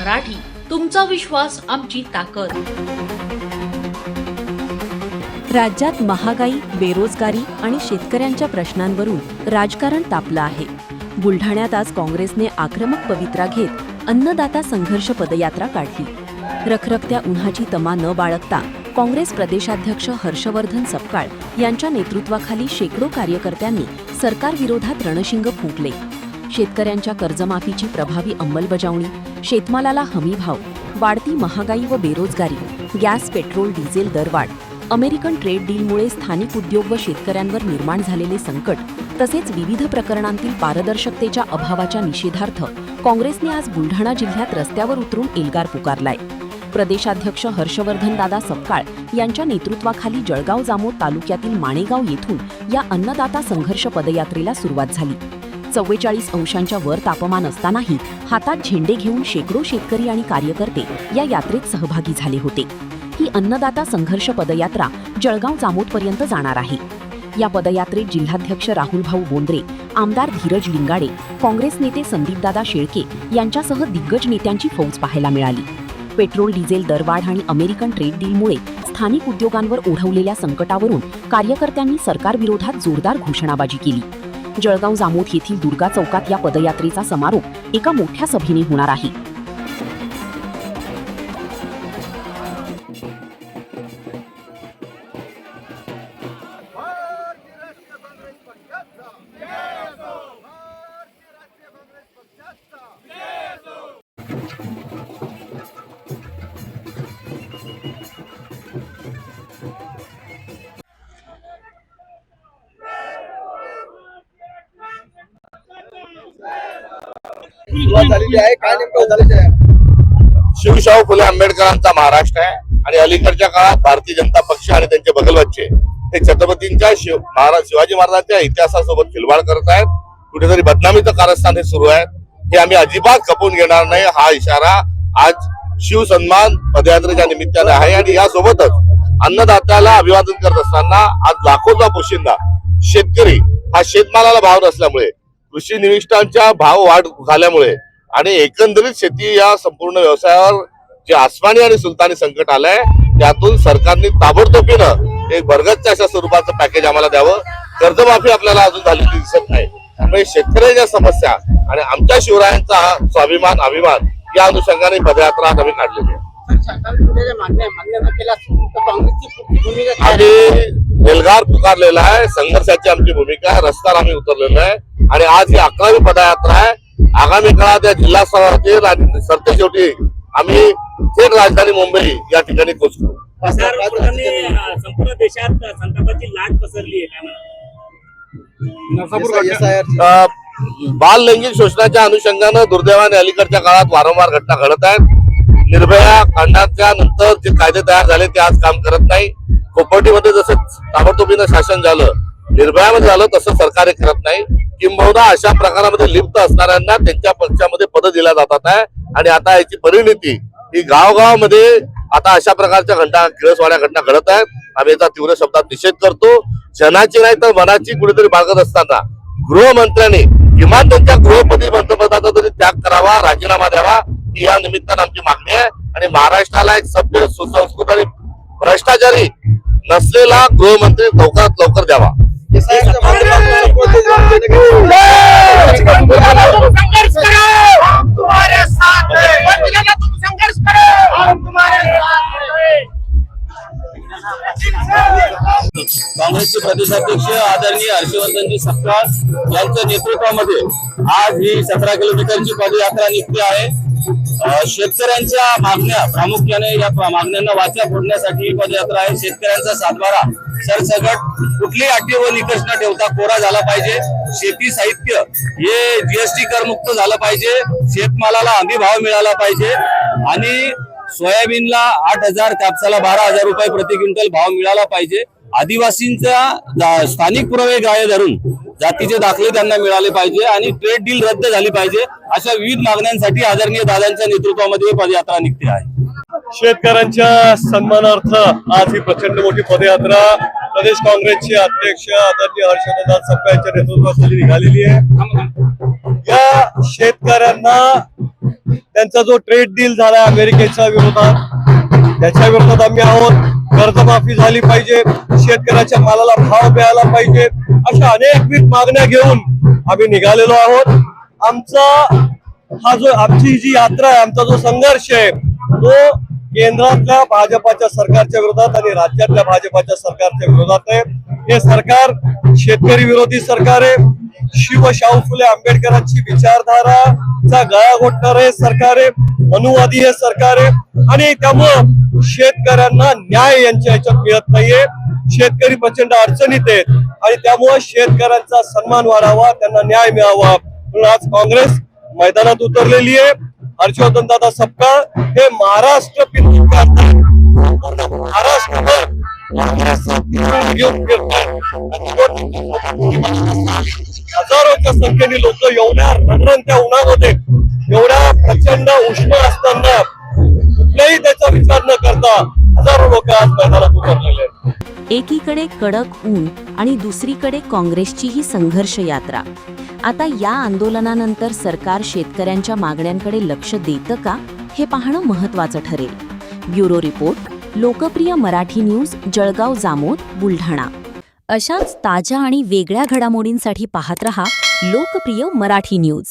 मराठी, तुमचा विश्वास आमची ताकद। राज्यात महागाई, बेरोजगारी आणि शेतकऱ्यांच्या प्रश्नांवरून राजकारण तापलं आहे। बुलढाण्यात आज काँग्रेसने आक्रमक पवित्रा घेत अन्नदाता संघर्ष पदयात्रा काढली। रखरखत्या उन्हाची तमा न बाळगता काँग्रेस प्रदेशाध्यक्ष हर्षवर्धन सपकाळ यांच्या नेतृत्वाखाली शेकडो कार्यकर्त्यांनी सरकारविरोधात रणशिंग फुंकले। शेतकऱ्यांच्या कर्जमाफीची प्रभावी अंमलबजावणी, शेतमालाला हमीभाव, वाढती महागाई व बेरोजगारी, गॅस, पेट्रोल, डिझेल दरवाढ, अमेरिकन ट्रेड डीलमुळे स्थानिक उद्योग व शेतकऱ्यांवर निर्माण झालेले संकट तसेच विविध प्रकरणांतील पारदर्शकतेच्या अभावाच्या निषेधार्थ काँग्रेसने आज बुलढाणा जिल्ह्यात रस्त्यावर उतरून एल्गार पुकारलाय। प्रदेशाध्यक्ष हर्षवर्धन दादा सपकाळ यांच्या नेतृत्वाखाली जळगाव जामोद तालुक्यातील माणेगाव येथून या अन्नदाता संघर्ष पदयात्रेला सुरुवात झाली। 44 अंशांच्या वर तापमान असतानाही हातात झेंडे घेऊन शेकडो शेतकरी आणि कार्यकर्ते या यात्रेत सहभागी झाले होते। ही अन्नदाता संघर्ष पदयात्रा जळगाव जामोदपर्यंत जाणार आहे। या पदयात्रेत जिल्हाध्यक्ष राहुल भाऊ बोंद्रे, आमदार धीरज लिंगाडे, काँग्रेस नेते संदीपदादा शेळके यांच्यासह दिग्गज नेत्यांची फौज पाहायला मिळाली। पेट्रोल, डिझेल दरवाढ आणि अमेरिकन ट्रेड डीलमुळे स्थानिक उद्योगांवर ओढवलेल्या संकटावरून कार्यकर्त्यांनी सरकारविरोधात जोरदार घोषणाबाजी केली। जळगाव जामोद येथील दुर्गा चौकात या पदयात्रेचा समारोप एका मोठ्या सभेने होणार आहे। शिवशाहू फुले आंबेडकरांचा महाराष्ट्र आहे आणि अलीकडच्या काळात भारतीय जनता पक्ष आणि त्यांचे बगलबच्चे हे छत्रपतींच्या शिवाजी महाराजांच्या इतिहासासोबत खिलवाड करत आहेत। कुठेतरी बदनामीचं कारस्थान हे सुरू आहे, हे आम्ही अजिबात खपून घेणार नाही। हा इशारा आज शिवसन्मान पदयात्रेच्या निमित्ताने आहे आणि यासोबतच अन्नदात्याला अभिवादन करत असताना आज लाखोचा पोशिंदा शेतकरी हा शेतमालाला भाव नसल्यामुळे, कृषी निविष्ठांच्या भाव वाढ झाल्यामुळे आणि एकंदरीत शेती या संपूर्ण व्यवसायावर जे आसमानी आणि सुलतानी संकट आलंय, त्यातून सरकारने ताबडतोबीनं एक भरगतच्या अशा स्वरूपाचं पॅकेज आम्हाला द्यावं। कर्जमाफी आपल्याला अजून झालेली दिसत नाही, त्यामुळे शेतकऱ्यांच्या समस्या आणि आमच्या शिवरायांचा स्वाभिमान, अभिमान या अनुषंगाने पदयात्रा आम्ही काढलेली आहे। आम्ही एल्गार पुकारलेला आहे, संघर्षाची आमची भूमिका आहे, रस्त्यावर आम्ही उतरलेलो आहे आणि आज ही 11वी पदयात्रा आहे। आगामी काळात या जिल्हा स्तरावरती आणि सरतेशेवटी आम्ही थेट राजधानी मुंबई या ठिकाणी पोहोचतो। संपूर्ण देशात संतापाची लाट पसरली आहे। बाल लैंगिक शोषणाच्या अनुषंगानं दुर्दैवाने अलीकडच्या काळात वारंवार घटना घडत आहेत। निर्भया कांडाच्या नंतर जे कायदे तयार झाले ते आज काम करत नाही। कोपर्टीमध्ये जसं ताबडतोबीनं शासन झालं, निर्भयामध्ये झालं, तसं सरकार करत नाही। किंबहुना अशा प्रकारामध्ये लिप्त असणाऱ्यांना त्यांच्या पक्षामध्ये पद दिल्या जातात आहे आणि आता याची परिणिती ही गावगावामध्ये आता अशा प्रकारच्या घटना, किळसवाड्या घटना घडत आहेत। आम्ही याचा तीव्र शब्दात निषेध करतो। जनाची नाही तर मनाची कुठेतरी बाळगत असताना गृहमंत्र्यांनी किमान त्यांच्या गृहपदी मंत्रिपदाचा तरी त्याग करावा, राजीनामा द्यावा, ही या निमित्तानं आमची मागणी आहे। आणि महाराष्ट्राला एक सभ्य, सुसंस्कृत आणि भ्रष्टाचारी नसलेला गृहमंत्री लवकरात लवकर द्यावा। काँग्रेसचे प्रदेशाध्यक्ष आदरणीय हर्षवर्धनजी सपकाळ यांच्या नेतृत्वामध्ये आज ही 17 किलोमीटरची पदयात्रा निघते आहे। शेतकऱ्यांच्या मागण्या, प्रामुख्याने या मागण्यांना वाचा फोडण्यासाठी ही पदयात्रा आहे। शेतकऱ्यांचा सातबारा सरसकट कुठलीही अटी व निकष न ठेवता कोरा झाला पाहिजे। शेती साहित्य हे जीएसटी करमुक्त झालं पाहिजे। शेतमालाला हमी भाव मिळाला पाहिजे आणि सोयाबीनला 8,000, कापसाला 12,000 रुपये प्रति क्विंटल भाव मिळाला पाहिजे। आदिवासींचा स्थानिक पुरावे ग्राह्य धरून जातीचे दाखले त्यांना मिळाले पाहिजे आणि ट्रेड डील रद्द झाली पाहिजे। अशा विविध मागण्यांसाठी आदरणीय दादांच्या नेतृत्वामध्ये पदयात्रा निघते आहे। शेतकऱ्यांच्या सन्मानार्थ आज ही प्रचंड मोठी पदयात्रा प्रदेश काँग्रेसचे अध्यक्ष आदरणीय हर्षवर्धन सपकाळ यांच्या नेतृत्वाखाली निघालेली आहे। या शेतकऱ्यांना त्यांचा जो ट्रेड डील झाला अमेरिकेच्या विरोधात, त्याच्या विरोधात आम्ही आहोत. कर्जमाफी झाली पाहिजे, शेतकऱ्याच्या मालाला भाव मिळाला पाहिजे, अशा अनेकविध मागण्या घेऊन आम्ही निघालेलो आहोत. आमची जी यात्रा आहे, आमचा जो संघर्ष आहे, तो केंद्रातल्या भाजपाच्या सरकारच्या विरोधात आणि राज्यातल्या भाजपाच्या सरकारच्या विरोधात आहे. हे सरकार शेतकरी विरोधी सरकार आहे. शाहू फुले आंबेडकरांची विचारधाराचा गळा घोटणार हे सरकार आहे. मनुवादी हे सरकार आहे आणि त्यामुळं शेतकऱ्यांना न्याय यांच्या ह्याच्यात मिळत नाहीये. शेतकरी प्रचंड अडचणीत आहेत आणि त्यामुळं शेतकऱ्यांचा सन्मान वाढावा, त्यांना न्याय मिळावा म्हणून आज काँग्रेस मैदानात उतरलेली आहे. हर्षवर्धन दादा सपकाळ हे महाराष्ट्र महाराष्ट्रभर हजारोच्या संख्येने लोक एवढ्या रणरणत्या उन्हामध्ये, एवढ्या प्रचंड उष्ण असताना कुठलाही त्याचा विचार न करता हजारो लोक आज मैदानात उतरलेले आहेत. एकीकडे कडक ऊन आणि दुसरीकडे काँग्रेसची ही संघर्ष यात्रा. आता या आंदोलनानंतर सरकार शेतकऱ्यांच्या मागण्यांकडे लक्ष देतं का, हे पाहणं महत्त्वाचं ठरेल. ब्युरो रिपोर्ट, लोकप्रिय मराठी न्यूज, जळगाव, जामोद, बुलढाणा. अशाच ताज्या आणि वेगळ्या घडामोडींसाठी पाहत रहा लोकप्रिय मराठी न्यूज.